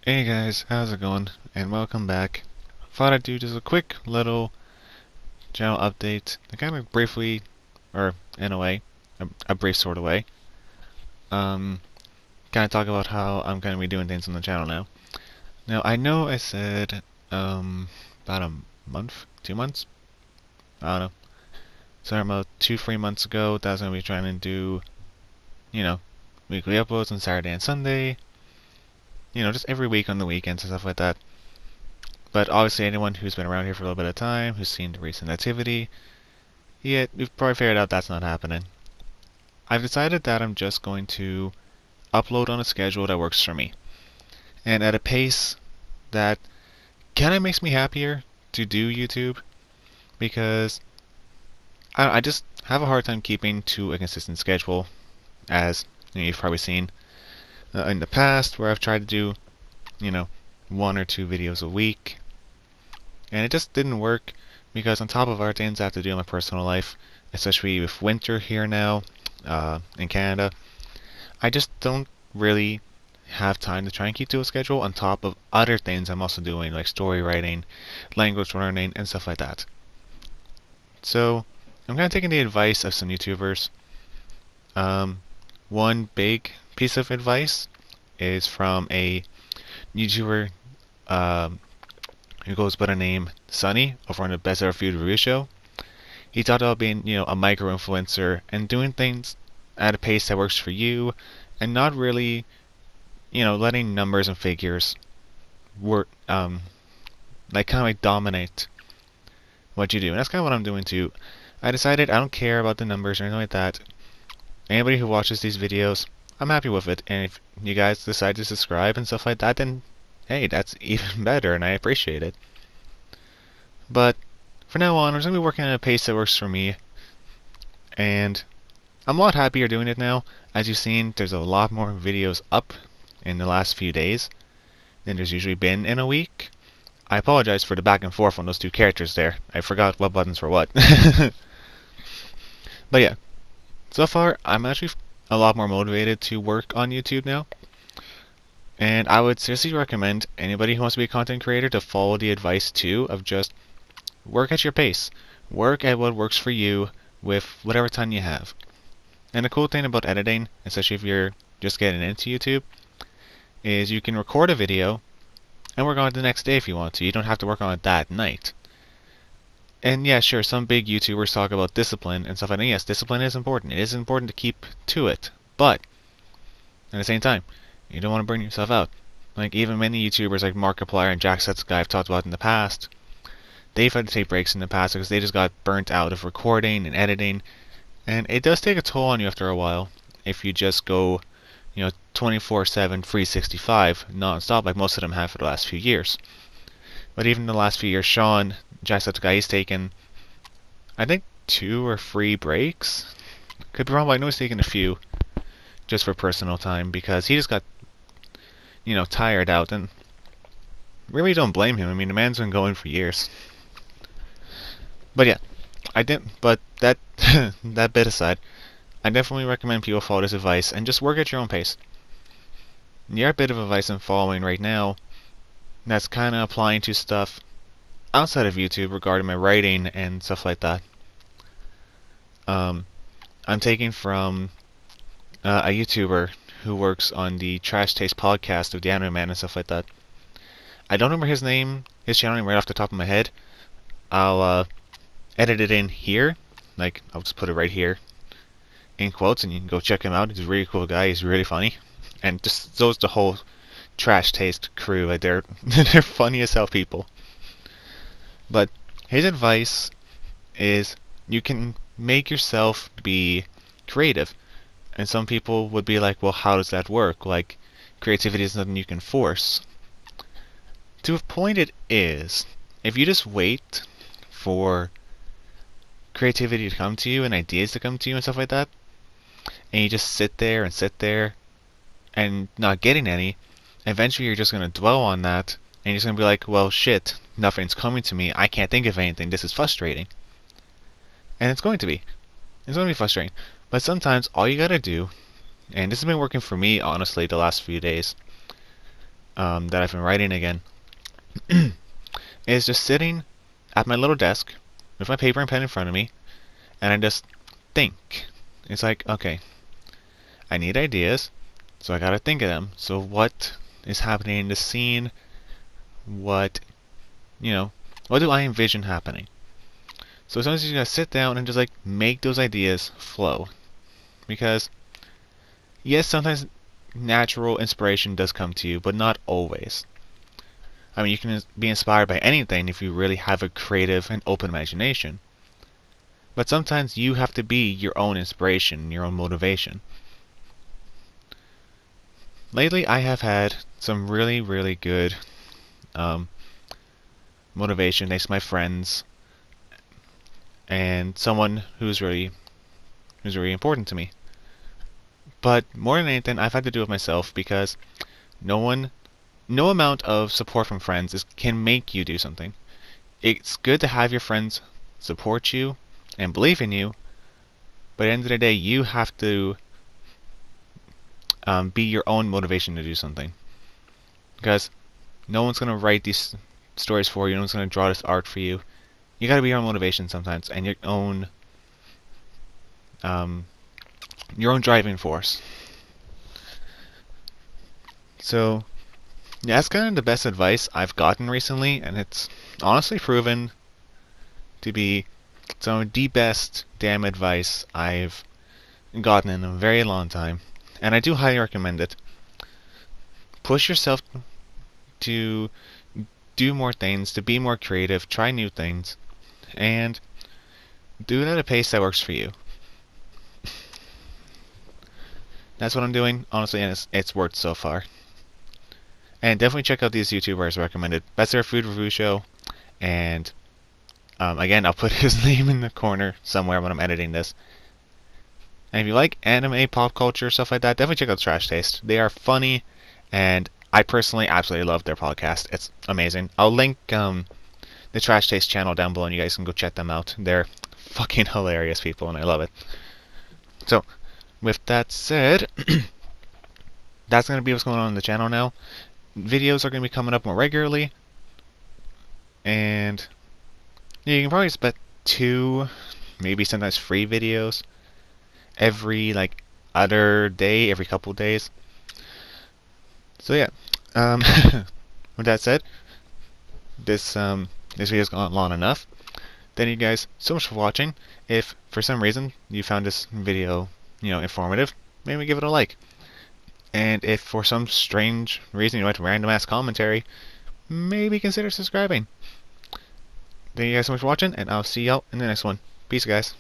Hey guys, how's it going? And welcome back. Thought I'd do just a quick little channel update to kind of briefly, or in a way, a brief sort of way, um, kind of talk about how I'm going to be doing things on the channel now. Now, I know I said, about a month, 2 months? I don't know. So about 2, 3 months ago that I was going to be trying to do, you know, weekly uploads on Saturday and Sunday, just every week on the weekends and stuff like that. But obviously anyone who's been around here for a little bit of time, who's seen the recent activity, you've probably figured out that's not happening. I've decided that I'm just going to upload on a schedule that works for me. And at a pace that kind of makes me happier to do YouTube, because I just have a hard time keeping to a consistent schedule, as you've probably seen in the past, where I've tried to do, 1 or 2 videos a week, and it just didn't work because on top of other things I have to do in my personal life, especially with winter here now in Canada, I just don't really have time to try and keep to a schedule on top of other things I'm also doing, like story writing, language learning, and stuff like that. So I'm kind of taking the advice of some YouTubers. One big piece of advice is from a YouTuber who goes by the name Sunny over on the Best Ever Food Review Show. He talked about being, a micro influencer and doing things at a pace that works for you, and not really, letting numbers and figures work, like dominate what you do. And that's kind of what I'm doing too. I decided I don't care about the numbers or anything like that. Anybody who watches these videos, I'm happy with it. And if you guys decide to subscribe and stuff like that, then hey, that's even better, and I appreciate it. But for now on, I'm just going to be working at a pace that works for me, and I'm a lot happier doing it now. As you've seen, there's a lot more videos up in the last few days than there's usually been in a week. I apologize for the back and forth on those two characters there. I forgot what buttons were what. But yeah, so far I'm actually a lot more motivated to work on YouTube now. And I would seriously recommend anybody who wants to be a content creator to follow the advice too of just work at your pace. Work at what works for you with whatever time you have. And the cool thing about editing, especially if you're just getting into YouTube, is you can record a video and work on it the next day if you want to. You don't have to work on it that night. And yeah, sure, some big YouTubers talk about discipline and stuff like that. Yes, discipline is important. It is important to keep to it. But at the same time, you don't want to burn yourself out. Like even many YouTubers like Markiplier and Jacksepticeye I've talked about in the past, they've had to take breaks in the past because they just got burnt out of recording and editing. And it does take a toll on you after a while if you just go, 24/7, 365, non-stop like most of them have for the last few years. But even the last few years, Sean, Jacksepticeye, he's taken, I think, 2 or 3 breaks. Could be wrong, but I know he's taken a few just for personal time because he just got, tired out. And really don't blame him. I mean, the man's been going for years. But yeah, I didn't. But that that bit aside, I definitely recommend people follow this advice and just work at your own pace. The other bit of advice I'm following right now that's kind of applying to stuff outside of YouTube regarding my writing and stuff like that. I'm taking from a YouTuber who works on the Trash Taste podcast of the Anime Man and stuff like that. I don't remember his channel name right off the top of my head. I'll edit it in here. Like, I'll just put it right here in quotes, and you can go check him out. He's a really cool guy. He's really funny. And just so is the whole Trash Taste crew. Like, they're funny as hell people. But his advice is you can make yourself be creative. And some people would be like, well, how does that work? Like, creativity is nothing you can force. To a point it is. If you just wait for creativity to come to you and ideas to come to you and stuff like that, and you just sit there and not getting any, eventually you're just going to dwell on that, and you're just going to be like, well, shit, nothing's coming to me. I can't think of anything. This is frustrating. And it's going to be. It's going to be frustrating. But sometimes all you got to do, and this has been working for me, honestly, the last few days, that I've been writing again is just sitting at my little desk with my paper and pen in front of me, and I just think. It's like, okay, I need ideas, so I gotta think of them. So what is happening in the scene? What, what do I envision happening? So sometimes you gotta sit down and just like make those ideas flow. Because, yes, sometimes natural inspiration does come to you, but not always. I mean, you can be inspired by anything if you really have a creative and open imagination. But sometimes you have to be your own inspiration, your own motivation. Lately, I have had some really, really good motivation thanks to my friends and someone who's really important to me. But more than anything, I've had to do it myself because no amount of support from friends can make you do something. It's good to have your friends support you and believe in you, but at the end of the day, you have to be your own motivation to do something. Because no one's going to write these stories for you, no one's going to draw this art for you. You got to be your own motivation sometimes, and your own driving force. So, yeah, that's kind of the best advice I've gotten recently, and it's honestly proven to be some of the best damn advice I've gotten in a very long time. And I do highly recommend it. Push yourself to do more things, to be more creative, try new things, and do it at a pace that works for you. That's what I'm doing, honestly, and it's worked so far. And definitely check out these YouTubers recommended. That's their food review show, and again, I'll put his name in the corner somewhere when I'm editing this. And if you like anime, pop culture, stuff like that, definitely check out Trash Taste. They are funny, and I personally absolutely love their podcast. It's amazing. I'll link the Trash Taste channel down below, and you guys can go check them out. They're fucking hilarious people, and I love it. So, with that said, that's going to be what's going on the channel now. Videos are going to be coming up more regularly, and you can probably expect 2, maybe sometimes 3 videos every other day, every couple days. So yeah, with that said, this video's gone long enough. Thank you guys so much for watching. If for some reason you found this video, informative, maybe give it a like. And if for some strange reason you like random ass commentary, maybe consider subscribing. Thank you guys so much for watching, and I'll see y'all in the next one. Peace, guys.